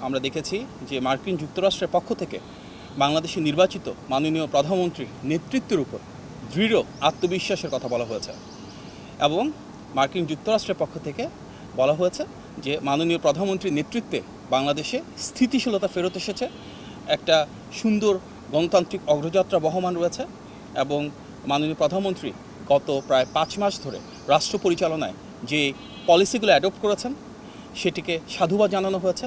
আমরা দেখেছি যে মার্কিন যুক্তরাষ্ট্রের পক্ষ থেকে বাংলাদেশে নির্বাচিত মাননীয় প্রধানমন্ত্রীর নেতৃত্বের উপর দৃঢ় আত্মবিশ্বাসের কথা বলা হয়েছে এবং মার্কিন যুক্তরাষ্ট্রের পক্ষ থেকে বলা হয়েছে যে মাননীয় প্রধানমন্ত্রীর নেতৃত্বে বাংলাদেশে স্থিতিশীলতা ফেরত এসেছে, একটা সুন্দর গণতান্ত্রিক অগ্রযাত্রা বহমান রয়েছে এবং মাননীয় প্রধানমন্ত্রী গত প্রায় 5 মাস ধরে রাষ্ট্র পরিচালনায় যে পলিসিগুলো অ্যাডপ্ট করেছেন সেটিকে সাধুবাদ জানানো হয়েছে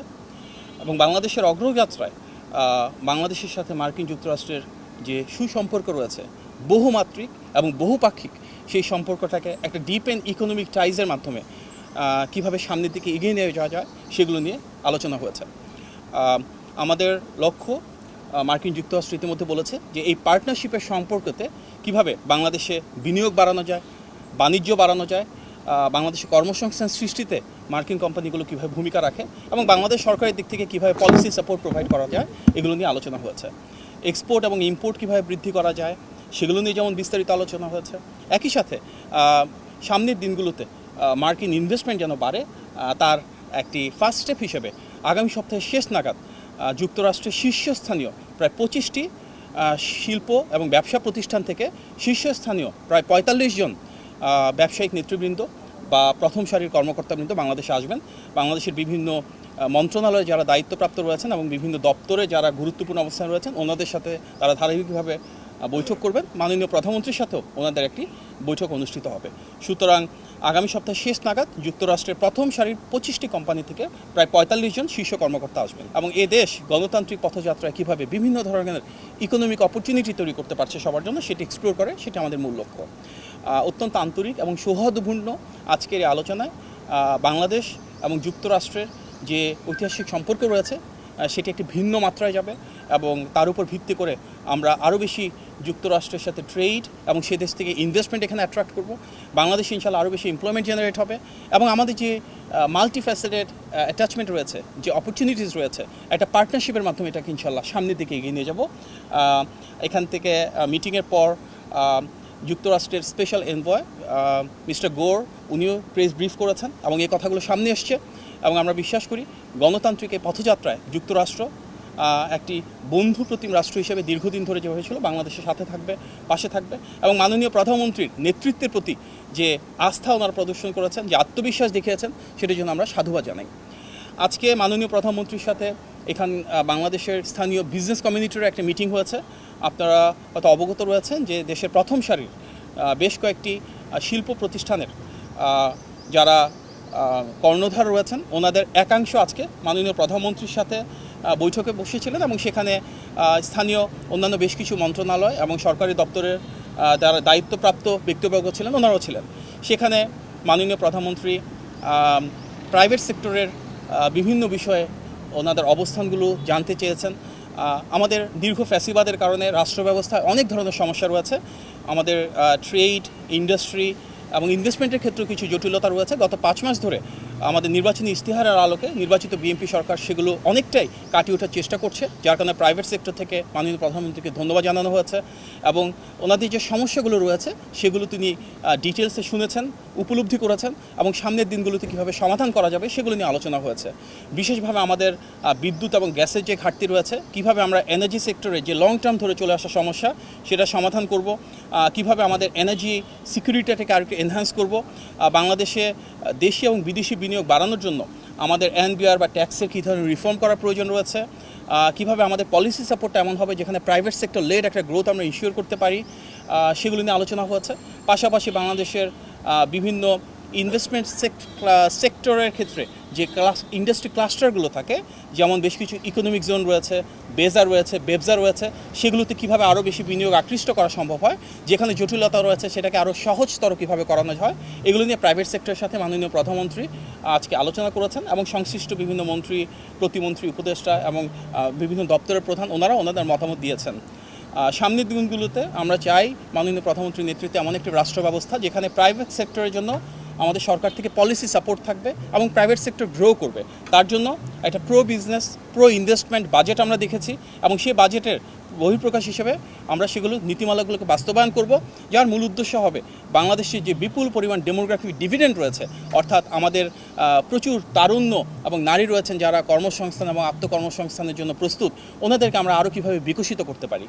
এবং বাংলাদেশের অগ্রযাত্রায় বাংলাদেশের সাথে মার্কিন যুক্তরাষ্ট্রের যে সুসম্পর্ক রয়েছে বহুমাত্রিক এবং বহুপাক্ষিক, সেই সম্পর্কটাকে একটা ডিপ অ্যান্ড ইকোনমিক টাইজের মাধ্যমে কীভাবে সামনের দিকে এগিয়ে নিয়ে যাওয়া যায় সেগুলো নিয়ে আলোচনা হয়েছে। আমাদের লক্ষ্য, মার্কিন যুক্তরাষ্ট্র ইতিমধ্যে বলেছে যে এই পার্টনারশিপের সম্পর্কতে কিভাবে বাংলাদেশে বিনিয়োগ বাড়ানো যায়, বাণিজ্য বাড়ানো যায়, বাংলাদেশে কর্মসংস্থান সৃষ্টিতে মার্কিন কোম্পানিগুলো কীভাবে ভূমিকা রাখে এবং বাংলাদেশ সরকারের দিক থেকে কীভাবে পলিসি সাপোর্ট প্রোভাইড করা যায় এগুলো নিয়ে আলোচনা হয়েছে। এক্সপোর্ট এবং ইম্পোর্ট কীভাবে বৃদ্ধি করা যায় সেগুলো নিয়ে যেমন বিস্তারিত আলোচনা হয়েছে। একই সাথে সামনের দিনগুলোতে মার্কিন ইনভেস্টমেন্ট যেন বাড়ে তার একটি ফার্স্ট স্টেপ হিসেবে আগামী সপ্তাহের শেষ নাগাদ যুক্তরাষ্ট্রের শীর্ষস্থানীয় প্রায় 25টি শিল্প এবং ব্যবসা প্রতিষ্ঠান থেকে শীর্ষস্থানীয় প্রায় 45 জন ব্যবসায়িক নেতৃবৃন্দ বা প্রথম সারির কর্মকর্তাবৃন্দ বাংলাদেশে আসবেন। বাংলাদেশের বিভিন্ন মন্ত্রণালয়ে যারা দায়িত্বপ্রাপ্ত রয়েছেন এবং বিভিন্ন দপ্তরে যারা গুরুত্বপূর্ণ অবস্থানে রয়েছেন ওনাদের সাথে তারা ধারাবাহিকভাবে বৈঠক করবেন। মাননীয় প্রধানমন্ত্রীর সাথেও ওনাদের একটি বৈঠক অনুষ্ঠিত হবে। সুতরাং আগামী সপ্তাহের শেষ নাগাদ যুক্তরাষ্ট্রের প্রথম সারির 25টি কোম্পানি থেকে প্রায় 45 জন শীর্ষ কর্মকর্তা আসবেন এবং এ দেশ গণতান্ত্রিক পথযাত্রায় কীভাবে বিভিন্ন ধরনের ইকোনমিক অপরচুনিটি তৈরি করতে পারছে সবার জন্য সেটি এক্সপ্লোর করে, সেটা আমাদের মূল লক্ষ্য। অত্যন্ত আন্তরিক এবং সৌহার্দ্যপূর্ণ আজকের এই আলোচনায় বাংলাদেশ এবং যুক্তরাষ্ট্রের যে ঐতিহাসিক সম্পর্ক রয়েছে সেটি একটি ভিন্ন মাত্রায় যাবে এবং তার উপর ভিত্তি করে আমরা আরও বেশি যুক্তরাষ্ট্রের সাথে ট্রেড এবং সে দেশ থেকে ইনভেস্টমেন্ট এখানে অ্যাট্রাক্ট করব। বাংলাদেশে ইনশাআল্লাহ আরও বেশি এমপ্লয়মেন্ট জেনারেট হবে এবং আমাদের যে মাল্টিফ্যাসেটেড অ্যাটাচমেন্ট রয়েছে, যে অপরচুনিটিস রয়েছে, একটা পার্টনারশিপের মাধ্যমে এটাকে ইনশাআল্লাহ সামনের দিকে এগিয়ে নিয়ে যাব। এখান থেকে মিটিংয়ের পর যুক্তরাষ্ট্রের স্পেশাল এনভয় মিস্টার গোর উনিও প্রেস ব্রিফ করেছেন এবং এই কথাগুলো সামনে এসছে এবং আমরা বিশ্বাস করি গণতান্ত্রিক এই পথযাত্রায় যুক্তরাষ্ট্র একটি বন্ধুপ্রতিম রাষ্ট্র হিসেবে দীর্ঘদিন ধরে যেভাবে ছিল বাংলাদেশের সাথে থাকবে, পাশে থাকবে এবং মাননীয় প্রধানমন্ত্রীর নেতৃত্বের প্রতি যে আস্থা ওনারা প্রদর্শন করেছেন, যে আত্মবিশ্বাস দেখিয়েছেন, সেটার জন্য আমরা সাধুবাদ জানাই। আজকে মাননীয় প্রধানমন্ত্রীর সাথে বাংলাদেশের স্থানীয় বিজনেস কমিউনিটির একটা মিটিং হয়েছে। আপনারা হয়তো অবগত রয়েছেন যে দেশের প্রথম সারির বেশ কয়েকটি শিল্প প্রতিষ্ঠানের যারা কর্ণধার রয়েছেন ওনাদের একাংশ আজকে মাননীয় প্রধানমন্ত্রীর সাথে বৈঠকে বসেছিলেন এবং সেখানে স্থানীয় অন্যান্য বেশ কিছু মন্ত্রণালয় এবং সরকারি দপ্তরের যারা দায়িত্বপ্রাপ্ত ব্যক্তিবর্গ ছিলেন ওনারাও ছিলেন। সেখানে মাননীয় প্রধানমন্ত্রী প্রাইভেট সেক্টরের বিভিন্ন বিষয়ে ওনাদের অবস্থানগুলো জানতে চেয়েছেন। আমাদের দীর্ঘ ফ্যাসিবাদের কারণে রাষ্ট্র ব্যবস্থায় অনেক ধরনের সমস্যা রয়েছে। আমাদের ট্রেড, ইন্ডাস্ট্রি এবং ইনভেস্টমেন্টের ক্ষেত্রেও কিছু জটিলতা রয়েছে। গত 5 মাস ধরে আমাদের নির্বাচনী ইশতেহারের আলোকে নির্বাচিত বিএনপি সরকার সেগুলো অনেকটাই কাটিয়ে ওঠার চেষ্টা করছে, যার কারণে প্রাইভেট সেক্টর থেকে মাননীয় প্রধানমন্ত্রীকে ধন্যবাদ জানানো হয়েছে এবং ওনাদের যে সমস্যাগুলো রয়েছে সেগুলো তিনি ডিটেলসে শুনেছেন, উপলব্ধি করেছেন এবং সামনের দিনগুলোতে কীভাবে সমাধান করা যাবে সেগুলো নিয়ে আলোচনা হয়েছে। বিশেষভাবে আমাদের বিদ্যুৎ এবং গ্যাসের যে ঘাটতি রয়েছে, কীভাবে আমরা এনার্জি সেক্টরে যে লং টার্ম ধরে চলে আসা সমস্যা সেটা সমাধান করব, কীভাবে আমাদের এনার্জি সিকিউরিটিটাকে আরেকটু এনহ্যান্স করব, বাংলাদেশে দেশি এবং বিদেশি বিনিয়োগ বাড়ানোর জন্য আমাদের এনবিআর বা ট্যাক্সের কী ধরনের রিফর্ম করার প্রয়োজন রয়েছে, কীভাবে আমাদের পলিসি সাপোর্টটা এমন হবে যেখানে প্রাইভেট সেক্টর লেড একটা গ্রোথ আমরা ইনশিওর করতে পারি, সেগুলো নিয়ে আলোচনা হয়েছে। পাশাপাশি বাংলাদেশের বিভিন্ন ইনভেস্টমেন্ট সেক্টরের ক্ষেত্রে যে ইন্ডাস্ট্রি ক্লাস্টারগুলো থাকে, যেমন বেশ কিছু ইকোনমিক জোন রয়েছে, বেজা রয়েছে, বেবজা রয়েছে, সেগুলোতে কীভাবে আরও বেশি বিনিয়োগ আকৃষ্ট করা সম্ভব হয়, যেখানে জটিলতা রয়েছে সেটাকে আরও সহজতর কীভাবে করানো হয়, এগুলো নিয়ে প্রাইভেট সেক্টরের সাথে মাননীয় প্রধানমন্ত্রী আজকে আলোচনা করেছেন এবং সংশ্লিষ্ট বিভিন্ন মন্ত্রী, প্রতিমন্ত্রী, উপদেষ্টা এবং বিভিন্ন দপ্তরের প্রধান ওনাদের মতামত দিয়েছেন। সামনের দিনগুলোতে আমরা চাই মাননীয় প্রধানমন্ত্রীর নেতৃত্বে এমন একটি রাষ্ট্র ব্যবস্থা যেখানে প্রাইভেট সেক্টরের জন্য আমাদের সরকার থেকে পলিসি সাপোর্ট থাকবে এবং প্রাইভেট সেক্টর গ্রো করবে। তার জন্য একটা pro business, pro investment budget আমরা দেখেছি এবং সেই বাজেটের বহিঃপ্রকাশ হিসেবে আমরা সেগুলো নীতিমালাগুলোকে বাস্তবায়ন করব, যার মূল উদ্দেশ্য হবে বাংলাদেশের যে বিপুল পরিমাণ ডেমোগ্রাফিক ডিভিডেন্ড রয়েছে, অর্থাৎ আমাদের প্রচুর তারুণ্য এবং নারী রয়েছেন যারা কর্মসংস্থান এবং আত্মকর্মসংস্থানের জন্য প্রস্তুত, ওনাদেরকে আমরা আরও কীভাবে বিকশিত করতে পারি।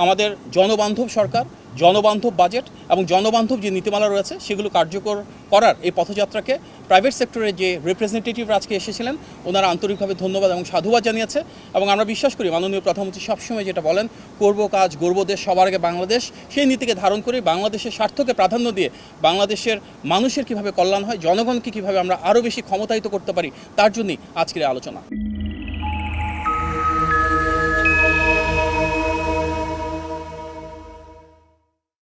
আমাদের জনবান্ধব সরকার, জনবান্ধব বাজেট এবং জনবান্ধব যে নীতিমালা রয়েছে সেগুলো কার্যকর করার এই পথযাত্রাকে প্রাইভেট সেক্টরের যে রিপ্রেজেন্টেটিভরা আজকে এসেছিলেন ওনারা আন্তরিকভাবে ধন্যবাদ এবং সাধুবাদ জানিয়েছে। এবং আমরা বিশ্বাস করি মাননীয় প্রধানমন্ত্রী সবসময় যেটা বলেন, করব কাজ গর্ব দেশ সবার আগে বাংলাদেশ, সেই নীতিকে ধারণ করে বাংলাদেশের স্বার্থকে প্রাধান্য দিয়ে বাংলাদেশের মানুষের কীভাবে কল্যাণ হয়, জনগণকে কীভাবে আমরা আরও বেশি ক্ষমতায়িত করতে পারি, তার জন্যই আজকের আলোচনা।